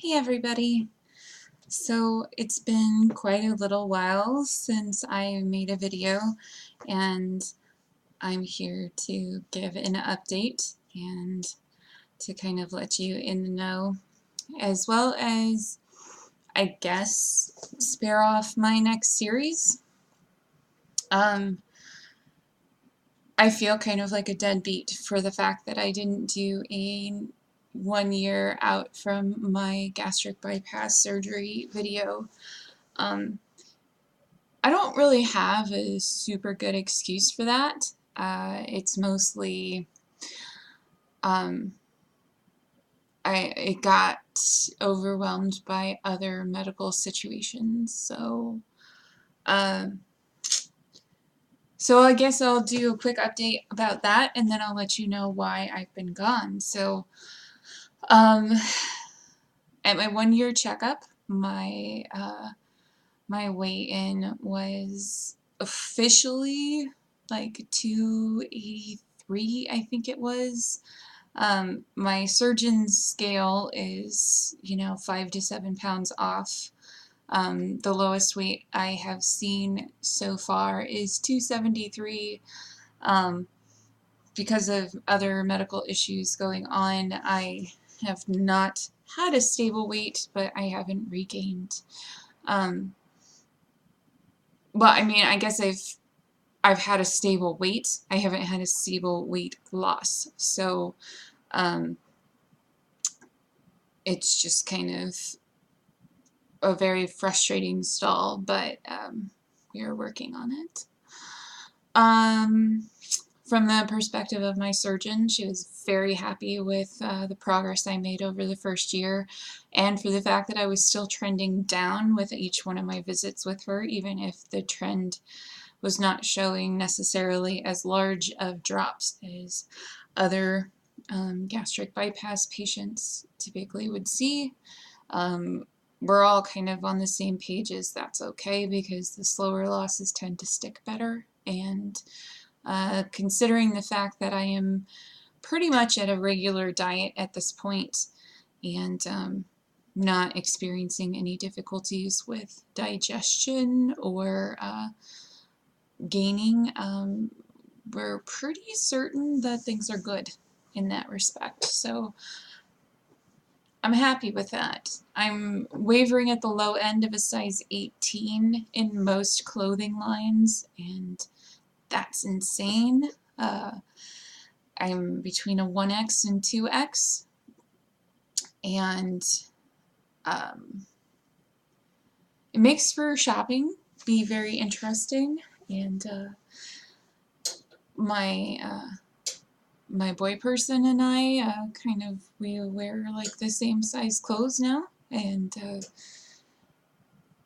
Hey everybody! So it's been quite a little while since I made a video, and I'm here to give an update and to kind of let you in the know, as well as, I guess, spare off my next series. I feel kind of like a deadbeat for the fact that I didn't do a 1 year out from my gastric bypass surgery video. I don't really have a super good excuse for that. It's mostly it got overwhelmed by other medical situations. So I guess I'll do a quick update about that, and then I'll let you know why I've been gone. So at my 1 year checkup, my weigh-in was officially like 283, I think it was. My surgeon's scale is, 5 to 7 pounds off. The lowest weight I have seen so far is 273. Because of other medical issues going on, I have not had a stable weight, but I haven't regained. Well, I mean, I guess I've had a stable weight. I haven't had a stable weight loss. So it's just kind of a very frustrating stall, but we are working on it. From the perspective of my surgeon, she was very happy with the progress I made over the first year, and for the fact that I was still trending down with each one of my visits with her, even if the trend was not showing necessarily as large of drops as other gastric bypass patients typically would see. We're all kind of on the same page as that's okay, because the slower losses tend to stick better, and considering the fact that I am pretty much at a regular diet at this point and not experiencing any difficulties with digestion or gaining, we're pretty certain that things are good in that respect. So I'm happy with that. I'm wavering at the low end of a size 18 in most clothing lines, and that's insane. I'm between a 1X and 2X, and it makes for shopping be very interesting. And my boy person and I we wear like the same size clothes now, and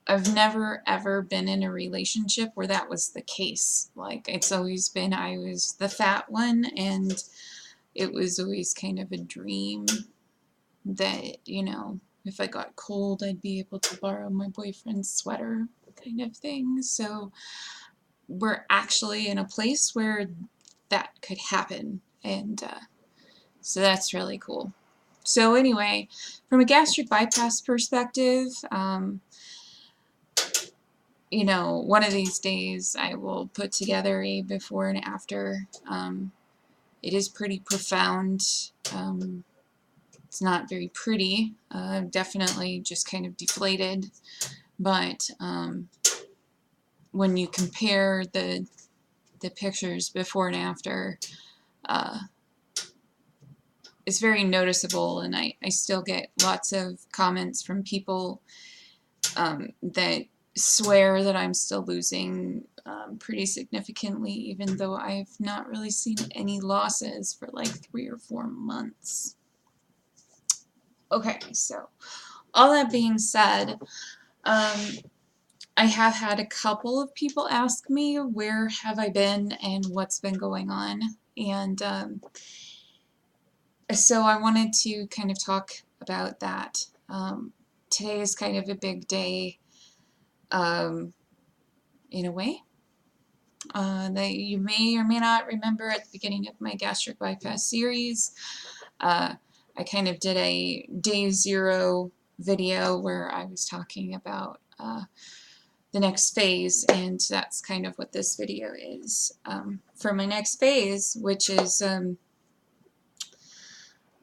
I've never ever been in a relationship where that was the case. Like, it's always been I was the fat one, and it was always kind of a dream that, if I got cold, I'd be able to borrow my boyfriend's sweater kind of thing. So we're actually in a place where that could happen, and so that's really cool. So anyway, from a gastric bypass perspective, one of these days I will put together a before and after. It is pretty profound. It's not very pretty, definitely just kind of deflated, but when you compare the pictures before and after, it's very noticeable, and I still get lots of comments from people that swear that I'm still losing pretty significantly, even though I've not really seen any losses for like 3 or 4 months. Okay, so all that being said, I have had a couple of people ask me where have I been and what's been going on, and so I wanted to kind of talk about that. Today is kind of a big day, in a way, that you may or may not remember at the beginning of my gastric bypass series. I kind of did a day 0 video where I was talking about the next phase, and that's kind of what this video is. For my next phase, which is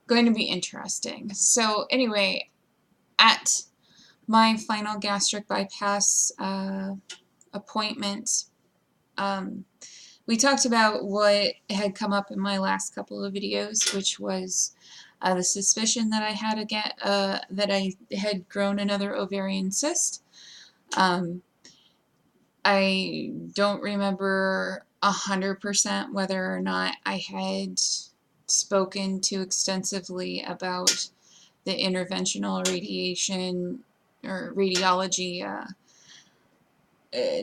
going to be interesting. So anyway, at my final gastric bypass appointment, we talked about what had come up in my last couple of videos, which was the suspicion that I had again, that I had grown another ovarian cyst. I don't remember 100% whether or not I had spoken too extensively about the interventional radiation or radiology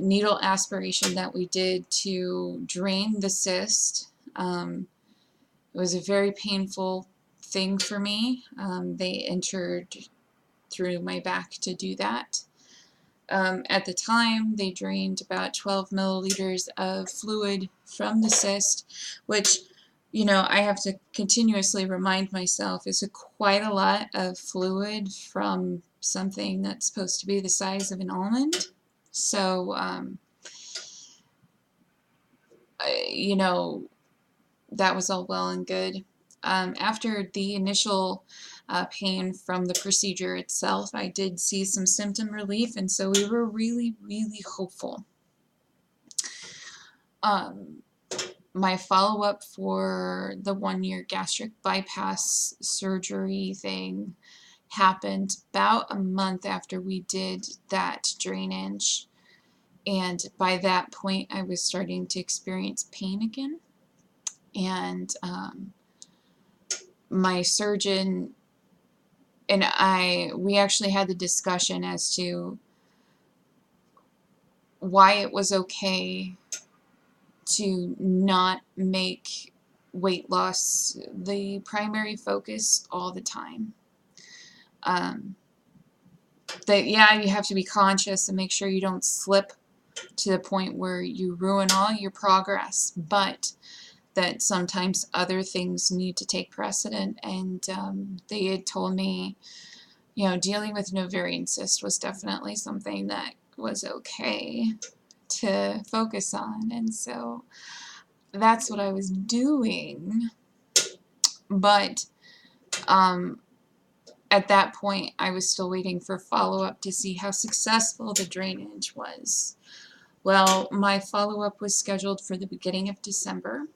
needle aspiration that we did to drain the cyst. It was a very painful thing for me. They entered through my back to do that. At the time, they drained about 12 milliliters of fluid from the cyst, which, you know, I have to continuously remind myself is quite a lot of fluid from something that's supposed to be the size of an almond. So, you know, that was all well and good. After the initial pain from the procedure itself, I did see some symptom relief, and so we were really, really hopeful. My follow-up for the 1-year gastric bypass surgery thing happened about a month after we did that drainage, and by that point I was starting to experience pain again. And my surgeon and we actually had the discussion as to why it was okay to not make weight loss the primary focus all the time. That, yeah, you have to be conscious and make sure you don't slip to the point where you ruin all your progress, but that sometimes other things need to take precedent. And they had told me, you know, dealing with an ovarian cyst was definitely something that was okay to focus on, and so that's what I was doing. But at that point, I was still waiting for follow-up to see how successful the drainage was. Well, my follow-up was scheduled for the beginning of December.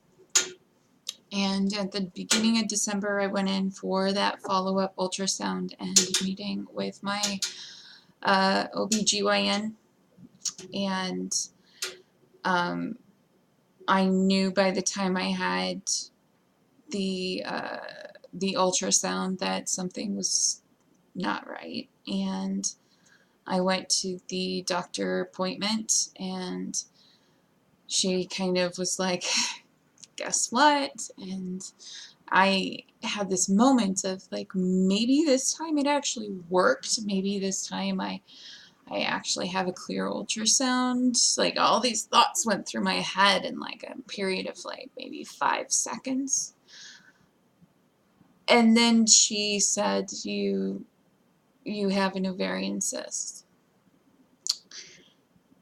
And at the beginning of December, I went in for that follow-up ultrasound and meeting with my OBGYN. And I knew by the time I had the ultrasound that something was not right. And I went to the doctor appointment, and she kind of was like, guess what? And I had this moment of like, maybe this time it actually worked. Maybe this time I actually have a clear ultrasound. Like, all these thoughts went through my head in like a period of like maybe 5 seconds. And then she said, you have an ovarian cyst.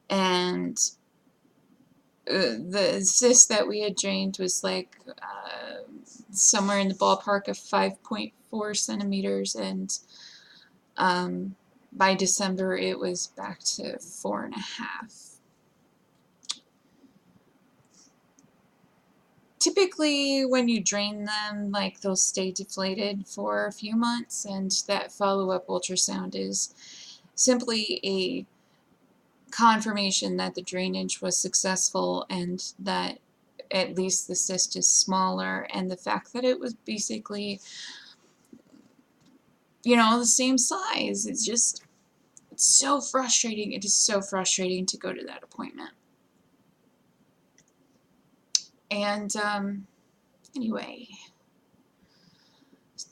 And the cyst that we had drained was like somewhere in the ballpark of 5.4 centimeters, and by December it was back to 4.5. Typically when you drain them, like, they'll stay deflated for a few months, and that follow-up ultrasound is simply a confirmation that the drainage was successful and that at least the cyst is smaller, and the fact that it was basically, you know, the same size. It's just, it's so frustrating. It is so frustrating to go to that appointment. And anyway,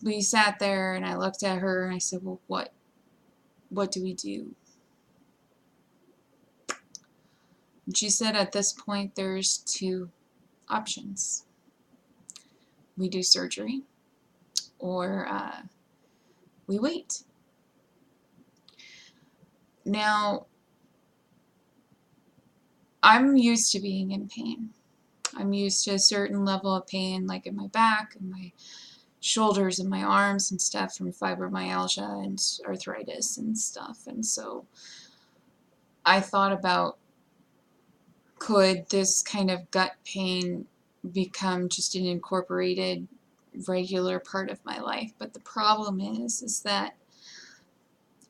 we sat there and I looked at her and I said, well, what do we do? And she said, at this point there's 2 options. We do surgery, or we wait. Now, I'm used to being in pain. I'm used to a certain level of pain, like in my back and my shoulders and my arms and stuff from fibromyalgia and arthritis and stuff. And so I thought about, could this kind of gut pain become just an incorporated regular part of my life? But the problem is that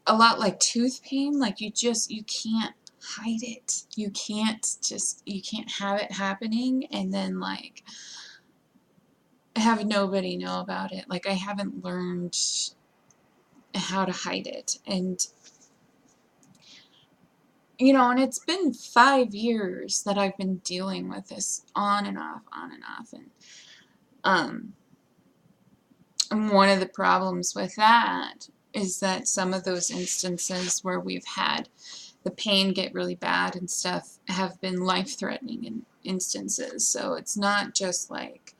a lot like tooth pain, like you can't hide it. You can't have it happening and then like have nobody know about it. Like I haven't learned how to hide it. And and it's been 5 years that I've been dealing with this on and off, on and off. And one of the problems with that is that some of those instances where we've had the pain get really bad and stuff have been life-threatening instances. So it's not just like,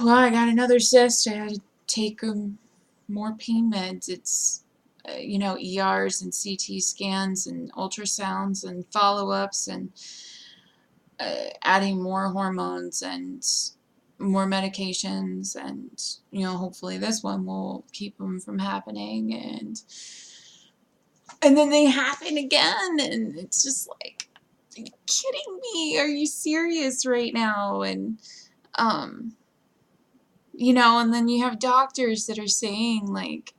well, I got another cyst, I had to take more pain meds. It's, ERs and CT scans and ultrasounds and follow-ups and adding more hormones and more medications, and hopefully this one will keep them from happening, and then they happen again, and it's just like, are you kidding me? Are you serious right now? And and then you have doctors that are saying like,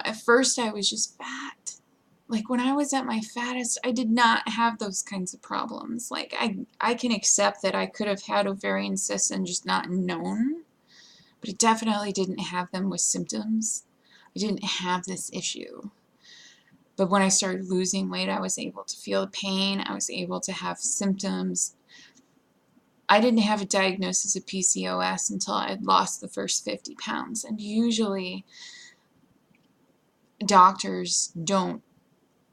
at first I was just fat. Like when I was at my fattest, I did not have those kinds of problems. Like I can accept that I could have had ovarian cysts and just not known, but I definitely didn't have them with symptoms. I didn't have this issue. But when I started losing weight, I was able to feel the pain. I was able to have symptoms. I didn't have a diagnosis of PCOS until I had lost the first 50 pounds. And usually doctors don't,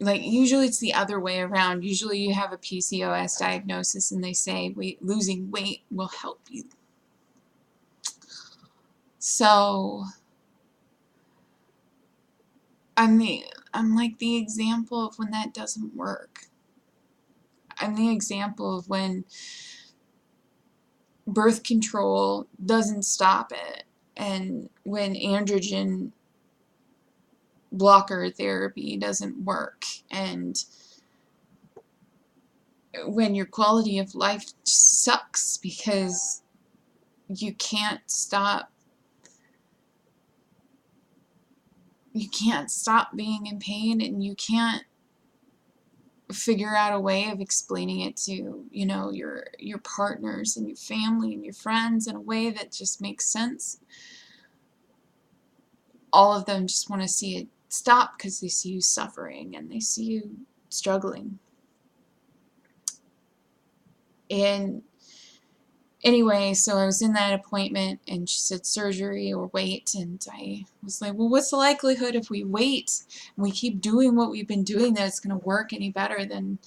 usually it's the other way around. Usually you have a PCOS diagnosis and they say losing weight will help you. So I'm like the example of when that doesn't work. I'm the example of when birth control doesn't stop it, and when androgen blocker therapy doesn't work, and when your quality of life sucks because you can't stop being in pain, and you can't figure out a way of explaining it to your partners and your family and your friends in a way that just makes sense. All of them just want to see it stop because they see you suffering and they see you struggling. And anyway, so I was in that appointment and she said surgery or wait, and I was like, well, what's the likelihood if we wait and we keep doing what we've been doing that it's going to work any better than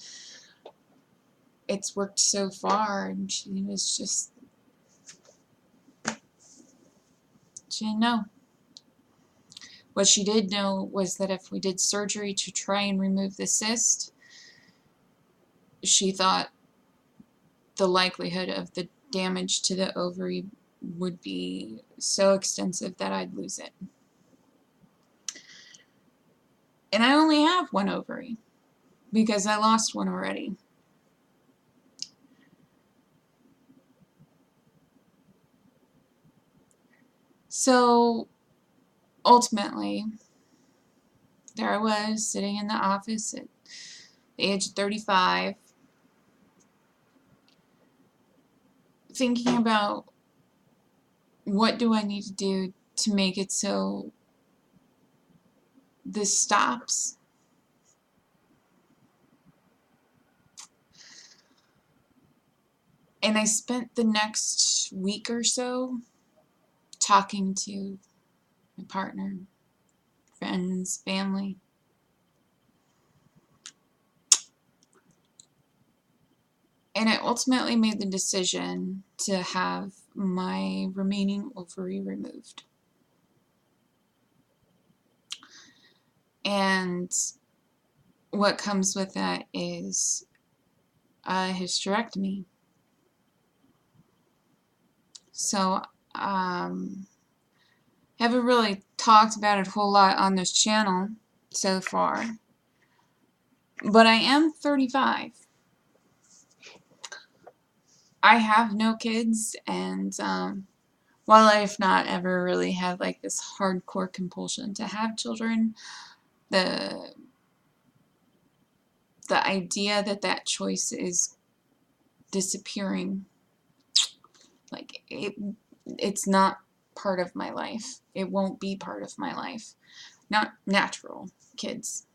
it's worked so far? And she didn't know. What she did know was that if we did surgery to try and remove the cyst, she thought the likelihood of the damage to the ovary would be so extensive that I'd lose it. And I only have one ovary because I lost one already. So ultimately, there I was sitting in the office at the age of 35, thinking about what do I need to do to make it so this stops. And I spent the next week or so talking to my partner, friends, family. And I ultimately made the decision to have my remaining ovary removed. And what comes with that is a hysterectomy. So, haven't really talked about it a whole lot on this channel so far, but I am 35. I have no kids, and while I've not ever really had like this hardcore compulsion to have children, the idea that that choice is disappearing, like it's not part of my life. It won't be part of my life. Not natural kids.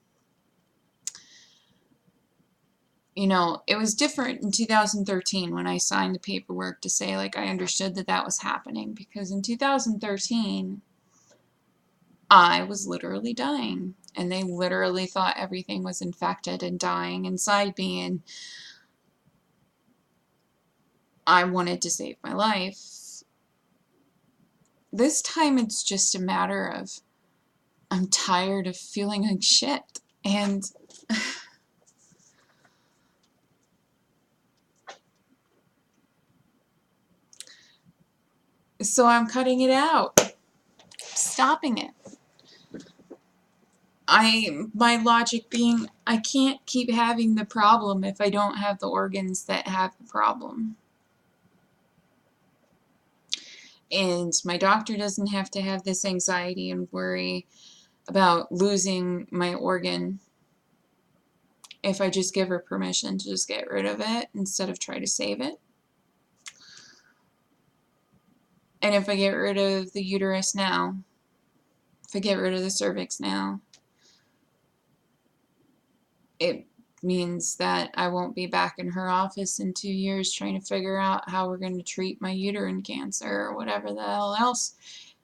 You know, it was different in 2013 when I signed the paperwork to say, like, I understood that that was happening, because in 2013 I was literally dying, and they literally thought everything was infected and dying inside me, and I wanted to save my life. This time it's just a matter of I'm tired of feeling like shit, and so I'm cutting it out, stopping it. My logic being, I can't keep having the problem if I don't have the organs that have the problem. And my doctor doesn't have to have this anxiety and worry about losing my organ if I just give her permission to just get rid of it instead of try to save it. And if I get rid of the uterus now, if I get rid of the cervix now, it means that I won't be back in her office in 2 years trying to figure out how we're going to treat my uterine cancer or whatever the hell else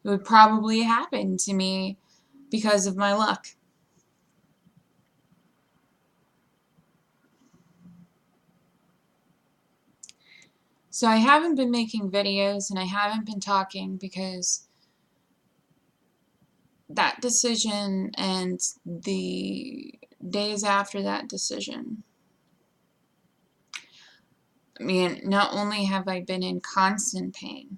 would probably happen to me because of my luck. So I haven't been making videos and I haven't been talking because that decision and the days after that decision, I mean, not only have I been in constant pain,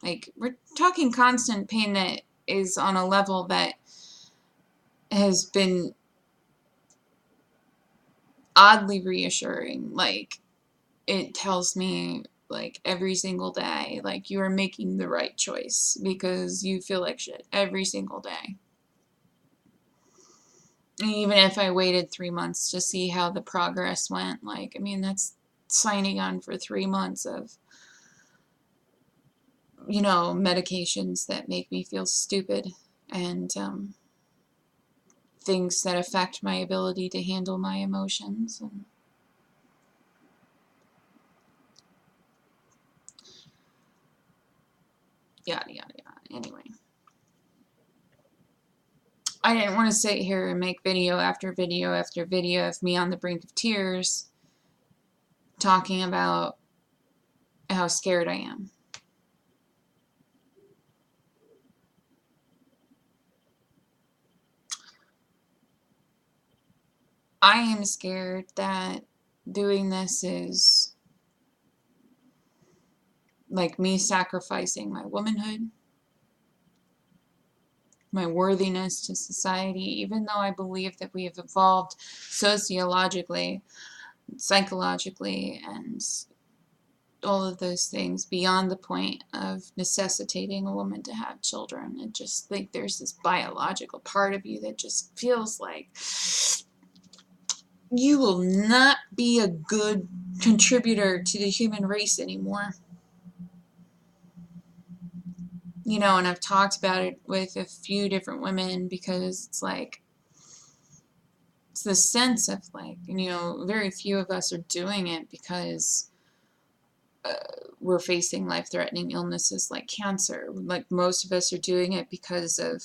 like, we're talking constant pain that is on a level that has been oddly reassuring. Like, it tells me, like, every single day, like, you are making the right choice because you feel like shit every single day. And even if I waited 3 months to see how the progress went, like, I mean, that's signing on for 3 months of, you know, medications that make me feel stupid, and things that affect my ability to handle my emotions, and yada yada yada. Anyway, I didn't want to sit here and make video after video after video of me on the brink of tears talking about how scared I am. I am scared that doing this is like me sacrificing my womanhood, my worthiness to society, even though I believe that we have evolved sociologically, psychologically, and all of those things beyond the point of necessitating a woman to have children. And just like there's this biological part of you that just feels like you will not be a good contributor to the human race anymore. You know, and I've talked about it with a few different women because it's like, it's the sense of like, you know, very few of us are doing it because we're facing life-threatening illnesses like cancer. Like, most of us are doing it because of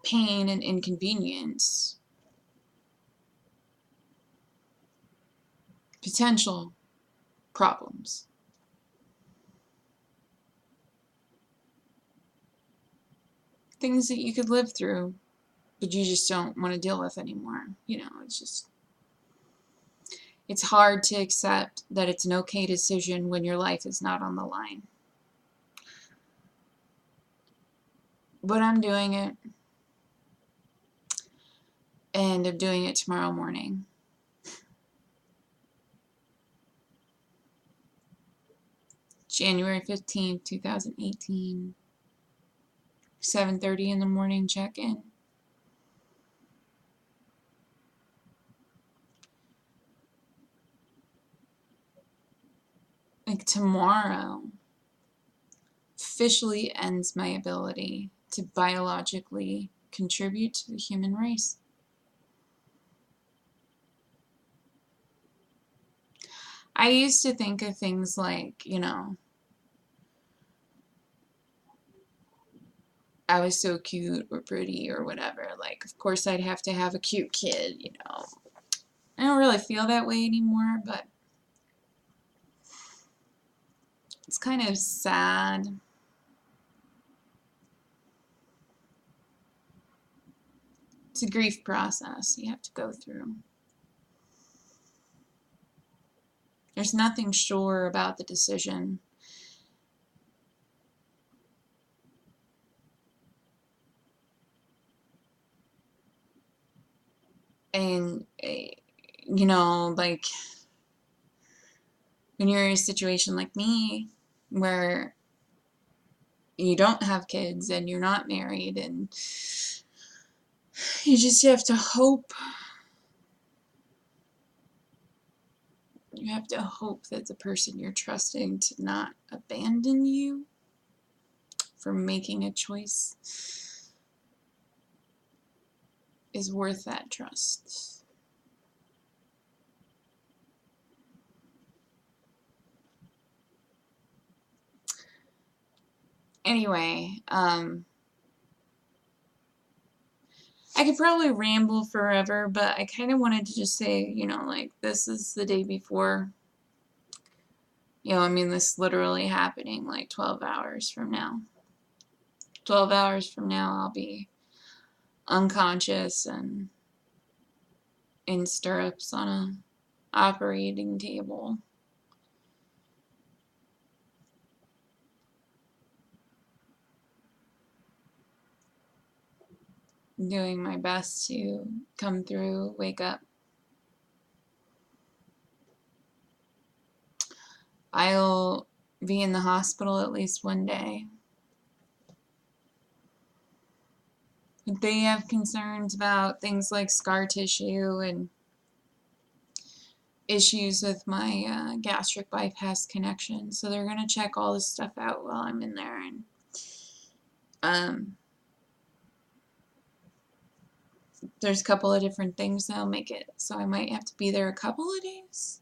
pain and inconvenience, potential problems. Things that you could live through but you just don't want to deal with anymore. You know, it's hard to accept that it's an okay decision when your life is not on the line. But I'm doing it, and I'm doing it tomorrow morning. January 15th, 2018, 7:30 in the morning check-in. Like, tomorrow officially ends my ability to biologically contribute to the human race. I used to think of things like, you know, I was so cute or pretty or whatever. Like, of course I'd have to have a cute kid, you know. I don't really feel that way anymore, but it's kind of sad. It's a grief process you have to go through. There's nothing sure about the decision. And, you know, like, when you're in a situation like me, where you don't have kids and you're not married, and you just have to hope. You have to hope that the person you're trusting to not abandon you for making a choice is worth that trust. Anyway, I could probably ramble forever, but I kind of wanted to just say, you know, like, this is the day before. You know, I mean, this literally happening like 12 hours from now. 12 hours from now, I'll be unconscious and in stirrups on a operating table. Doing my best to come through, wake up. I'll be in the hospital at least one day. But they have concerns about things like scar tissue and issues with my gastric bypass connection. So they're going to check all this stuff out while I'm in there. And there's a couple of different things that'll make it so I might have to be there a couple of days.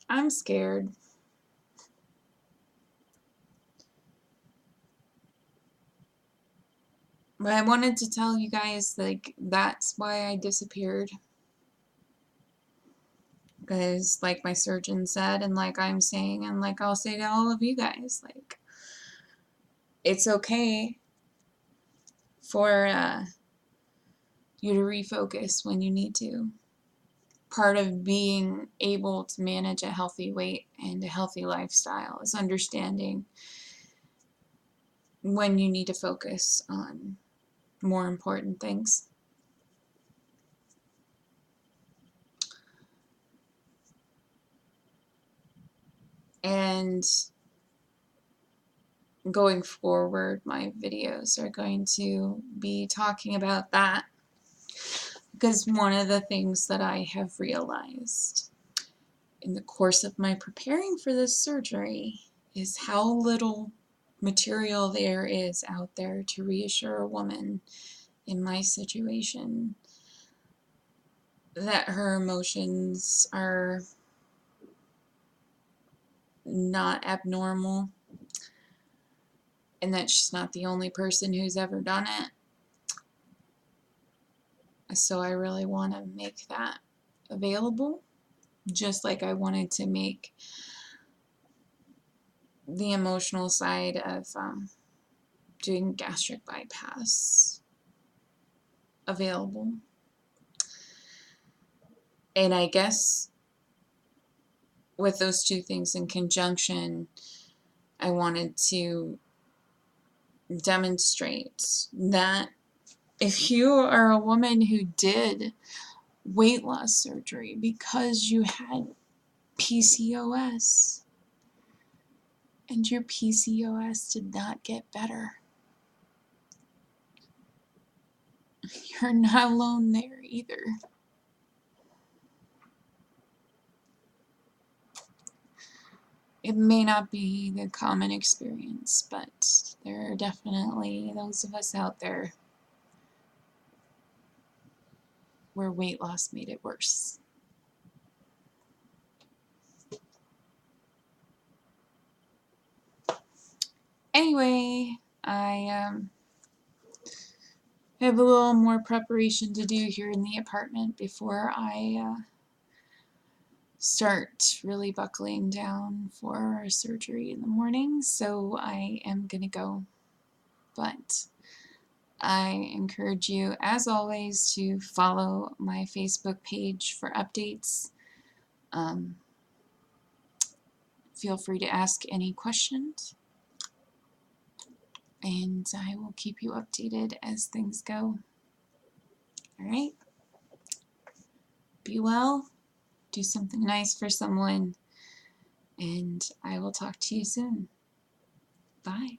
I'm scared. But I wanted to tell you guys, like, that's why I disappeared. Because, like my surgeon said, and like I'm saying, and like I'll say to all of you guys, like, it's okay for you to refocus when you need to. Part of being able to manage a healthy weight and a healthy lifestyle is understanding when you need to focus on more important things. And going forward, my videos are going to be talking about that, because one of the things that I have realized in the course of my preparing for this surgery is how little material there is out there to reassure a woman in my situation that her emotions are not abnormal and that she's not the only person who's ever done it. So I really want to make that available, just like I wanted to make the emotional side of doing gastric bypass available. And I guess with those two things in conjunction, I wanted to demonstrate that if you are a woman who did weight loss surgery because you had PCOS and your PCOS did not get better, you're not alone there either. It may not be the common experience, but there are definitely those of us out there where weight loss made it worse. Anyway, I have a little more preparation to do here in the apartment before I start really buckling down for surgery in the morning, so I am gonna go. But I encourage you, as always, to follow my Facebook page for updates. Feel free to ask any questions, and I will keep you updated as things go. All right? Be well, do something nice for someone, and I will talk to you soon. Bye.